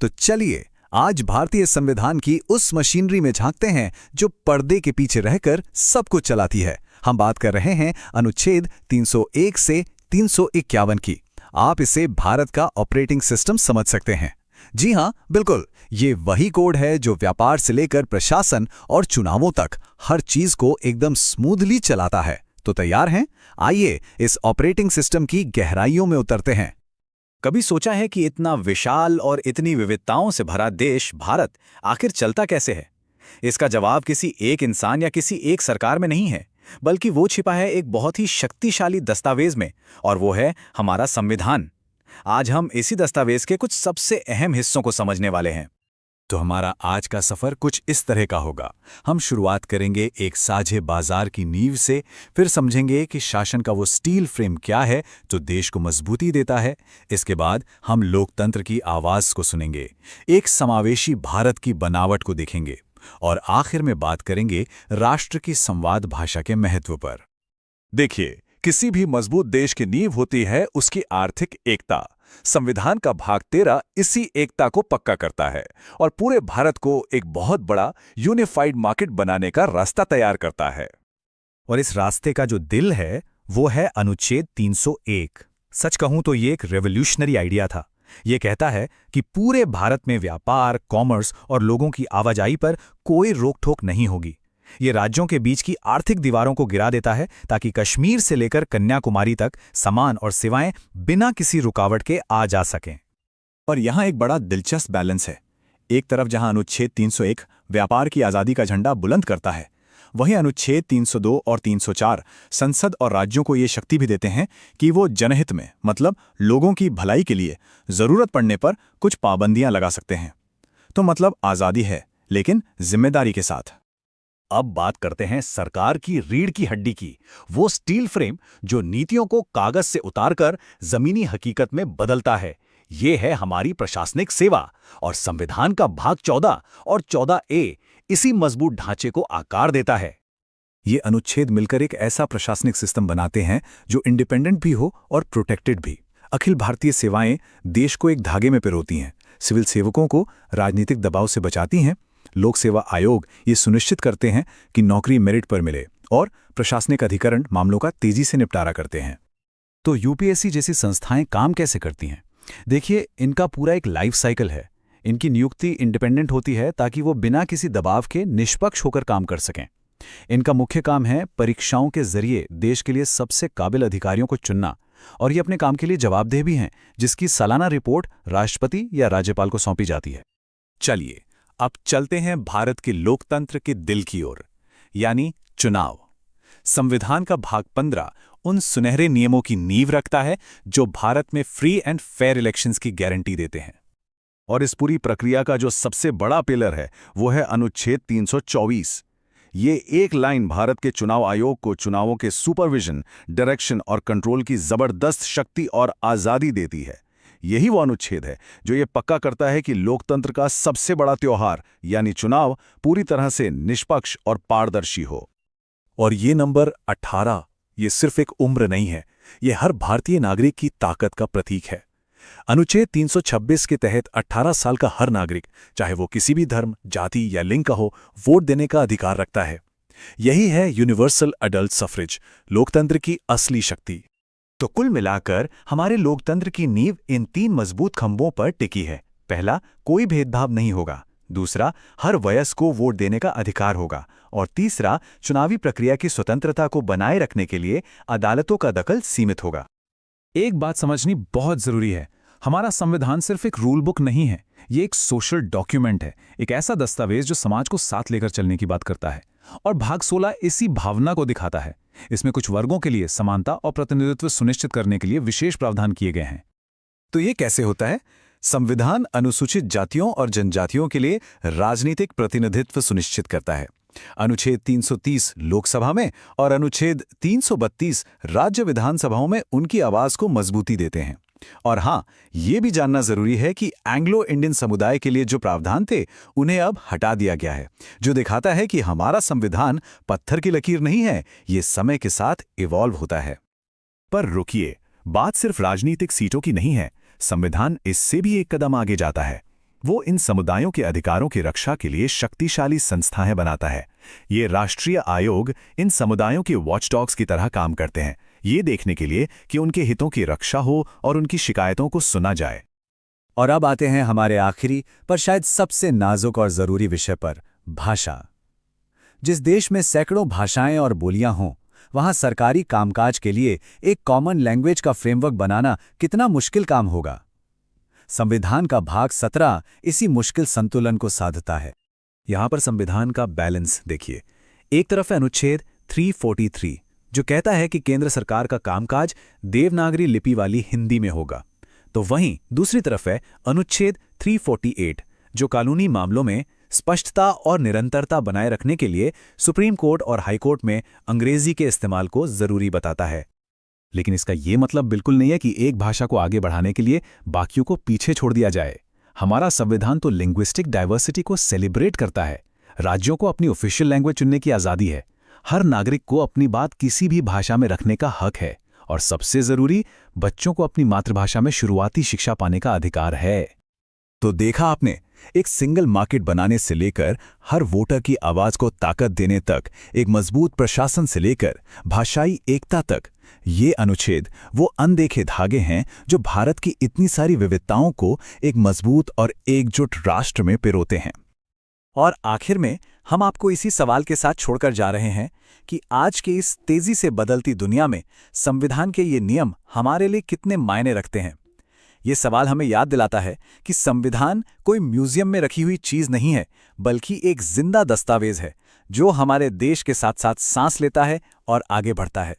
तो चलिए आज भारतीय संविधान की उस मशीनरी में झांकते हैं जो पर्दे के पीछे रहकर सब कुछ चलाती है। हम बात कर रहे हैं अनुच्छेद 301 से 351 की। आप इसे भारत का ऑपरेटिंग सिस्टम समझ सकते हैं। जी हां, बिल्कुल, ये वही कोड है जो व्यापार से लेकर प्रशासन और चुनावों तक हर चीज को एकदम स्मूथली चलाता है। तो तैयार हैं? आइए इस ऑपरेटिंग सिस्टम की गहराइयों में उतरते हैं। कभी सोचा है कि इतना विशाल और इतनी विविधताओं से भरा देश भारत आखिर चलता कैसे है? इसका जवाब किसी एक इंसान या किसी एक सरकार में नहीं है, बल्कि वो छिपा है एक बहुत ही शक्तिशाली दस्तावेज में, और वो है हमारा संविधान। आज हम इसी दस्तावेज के कुछ सबसे अहम हिस्सों को समझने वाले हैं। तो हमारा आज का सफर कुछ इस तरह का होगा। हम शुरुआत करेंगे एक साझे बाजार की नींव से, फिर समझेंगे कि शासन का वो स्टील फ्रेम क्या है जो देश को मजबूती देता है। इसके बाद हम लोकतंत्र की आवाज को सुनेंगे, एक समावेशी भारत की बनावट को देखेंगे, और आखिर में बात करेंगे राष्ट्र की संवाद भाषा के महत्व पर। देखिए, किसी भी मजबूत देश की नींव होती है उसकी आर्थिक एकता। संविधान का भाग 13 इसी एकता को पक्का करता है और पूरे भारत को एक बहुत बड़ा यूनिफाइड मार्केट बनाने का रास्ता तैयार करता है। और इस रास्ते का जो दिल है वो है अनुच्छेद 301। सच कहूं तो ये एक रेवोल्यूशनरी आइडिया था। ये कहता है कि पूरे भारत में व्यापार, कॉमर्स और लोगों की आवाजाही पर कोई रोक-टोक नहीं होगी। ये राज्यों के बीच की आर्थिक दीवारों को गिरा देता है ताकि कश्मीर से लेकर कन्याकुमारी तक सामान और सेवाएं बिना किसी रुकावट के आ जा सकें। और यहाँ एक बड़ा दिलचस्प बैलेंस है। एक तरफ जहाँ अनुच्छेद 301 व्यापार की आज़ादी का झंडा बुलंद करता है, वहीं अनुच्छेद 302 और 304 संसद और राज्यों को ये शक्ति भी देते हैं कि वो जनहित में, मतलब लोगों की भलाई के लिए ज़रूरत पड़ने पर कुछ पाबंदियां लगा सकते हैं। तो मतलब आज़ादी है, लेकिन जिम्मेदारी के साथ। अब बात करते हैं सरकार की रीढ़ की हड्डी की, वो स्टील फ्रेम जो नीतियों को कागज से उतारकर जमीनी हकीकत में बदलता है। ये है हमारी प्रशासनिक सेवा, और संविधान का भाग 14 और 14A इसी मजबूत ढांचे को आकार देता है। ये अनुच्छेद मिलकर एक ऐसा प्रशासनिक सिस्टम बनाते हैं जो इंडिपेंडेंट भी हो और प्रोटेक्टेड भी। अखिल भारतीय सेवाएं देश को एक धागे में पिरोती हैं, सिविल सेवकों को राजनीतिक दबाव से बचाती हैं, लोक सेवा आयोग ये सुनिश्चित करते हैं कि नौकरी मेरिट पर मिले, और प्रशासनिक अधिकरण मामलों का तेजी से निपटारा करते हैं। तो यूपीएससी जैसी संस्थाएं काम कैसे करती हैं? देखिए, इनका पूरा एक लाइफ साइकिल है। इनकी नियुक्ति इंडिपेंडेंट होती है ताकि वो बिना किसी दबाव के निष्पक्ष होकर काम कर सकें। इनका मुख्य काम है परीक्षाओं के जरिए देश के लिए सबसे काबिल अधिकारियों को चुनना, और ये अपने काम के लिए जवाबदेह भी हैं, जिसकी सालाना रिपोर्ट राष्ट्रपति या राज्यपाल को सौंपी जाती है। चलिए अब चलते हैं भारत के लोकतंत्र के दिल की ओर, यानी चुनाव। संविधान का भाग 15 उन सुनहरे नियमों की नींव रखता है जो भारत में फ्री एंड फेयर इलेक्शंस की गारंटी देते हैं। और इस पूरी प्रक्रिया का जो सबसे बड़ा पिलर है वो है अनुच्छेद 324। ये एक लाइन भारत के चुनाव आयोग को चुनावों के सुपरविजन, डायरेक्शन और कंट्रोल की जबरदस्त शक्ति और आज़ादी देती है। यही वो अनुच्छेद है जो ये पक्का करता है कि लोकतंत्र का सबसे बड़ा त्योहार यानी चुनाव पूरी तरह से निष्पक्ष और पारदर्शी हो। और ये नंबर 18 ये सिर्फ एक उम्र नहीं है, ये हर भारतीय नागरिक की ताकत का प्रतीक है। अनुच्छेद 326 के तहत 18 साल का हर नागरिक, चाहे वो किसी भी धर्म, जाति या लिंग का हो, वोट देने का अधिकार रखता है। यही है यूनिवर्सल अडल्ट सफरेज, लोकतंत्र की असली शक्ति। तो कुल मिलाकर हमारे लोकतंत्र की नींव इन 3 मजबूत खंभों पर टिकी है। पहला, कोई भेदभाव नहीं होगा। दूसरा, हर वयस्क को वोट देने का अधिकार होगा। और तीसरा, चुनावी प्रक्रिया की स्वतंत्रता को बनाए रखने के लिए अदालतों का दखल सीमित होगा। एक बात समझनी बहुत जरूरी है, हमारा संविधान सिर्फ एक रूल बुक नहीं है, ये एक सोशल डॉक्यूमेंट है, एक ऐसा दस्तावेज जो समाज को साथ लेकर चलने की बात करता है। और भाग 16 इसी भावना को दिखाता है। इसमें कुछ वर्गों के लिए समानता और प्रतिनिधित्व सुनिश्चित करने के लिए विशेष प्रावधान किए गए हैं। तो ये कैसे होता है? संविधान अनुसूचित जातियों और जनजातियों के लिए राजनीतिक प्रतिनिधित्व सुनिश्चित करता है। अनुच्छेद 330 लोकसभा में और अनुच्छेद 332 राज्य विधानसभाओं में उनकी आवाज को मजबूती देते हैं। और हां, ये भी जानना जरूरी है कि एंग्लो इंडियन समुदाय के लिए जो प्रावधान थे उन्हें अब हटा दिया गया है, जो दिखाता है कि हमारा संविधान पत्थर की लकीर नहीं है, ये समय के साथ इवॉल्व होता है। पर रुकिए, बात सिर्फ राजनीतिक सीटों की नहीं है, संविधान इससे भी एक कदम आगे जाता है। वो इन समुदायों के अधिकारों की रक्षा के लिए शक्तिशाली संस्थाएं बनाता है। ये राष्ट्रीय आयोग इन समुदायों के वॉचडॉग्स की तरह काम करते हैं, ये देखने के लिए कि उनके हितों की रक्षा हो और उनकी शिकायतों को सुना जाए। और अब आते हैं हमारे आखिरी पर शायद सबसे नाजुक और जरूरी विषय पर, भाषा। जिस देश में सैकड़ों भाषाएं और बोलियां हों, वहां सरकारी कामकाज के लिए एक कॉमन लैंग्वेज का फ्रेमवर्क बनाना कितना मुश्किल काम होगा। संविधान का भाग 17 इसी मुश्किल संतुलन को साधता है। यहां पर संविधान का बैलेंस देखिए। एक तरफ है अनुच्छेद 343 जो कहता है कि केंद्र सरकार का कामकाज देवनागरी लिपि वाली हिंदी में होगा, तो वहीं दूसरी तरफ है अनुच्छेद 348 जो कानूनी मामलों में स्पष्टता और निरंतरता बनाए रखने के लिए सुप्रीम कोर्ट और हाई कोर्ट में अंग्रेजी के इस्तेमाल को जरूरी बताता है। लेकिन इसका ये मतलब बिल्कुल नहीं है कि एक भाषा को आगे बढ़ाने के लिए बाकियों को पीछे छोड़ दिया जाए। हमारा संविधान तो लिंग्विस्टिक डाइवर्सिटी को सेलिब्रेट करता है। राज्यों को अपनी ऑफिशियल लैंग्वेज चुनने की आज़ादी है। हर नागरिक को अपनी बात किसी भी भाषा में रखने का हक है, और सबसे जरूरी, बच्चों को अपनी मातृभाषा में शुरुआती शिक्षा पाने का अधिकार है। तो देखा आपने, एक सिंगल मार्केट बनाने से लेकर हर वोटर की आवाज को ताकत देने तक, एक मजबूत प्रशासन से लेकर भाषाई एकता तक, ये अनुच्छेद वो अनदेखे धागे हैं जो भारत की इतनी सारी विविधताओं को एक मजबूत और एकजुट राष्ट्र में पिरोते हैं। और आखिर में हम आपको इसी सवाल के साथ छोड़कर जा रहे हैं कि आज के इस तेजी से बदलती दुनिया में संविधान के ये नियम हमारे लिए कितने मायने रखते हैं। ये सवाल हमें याद दिलाता है कि संविधान कोई म्यूजियम में रखी हुई चीज नहीं है, बल्कि एक जिंदा दस्तावेज है जो हमारे देश के साथ साथ सांस लेता है और आगे बढ़ता है।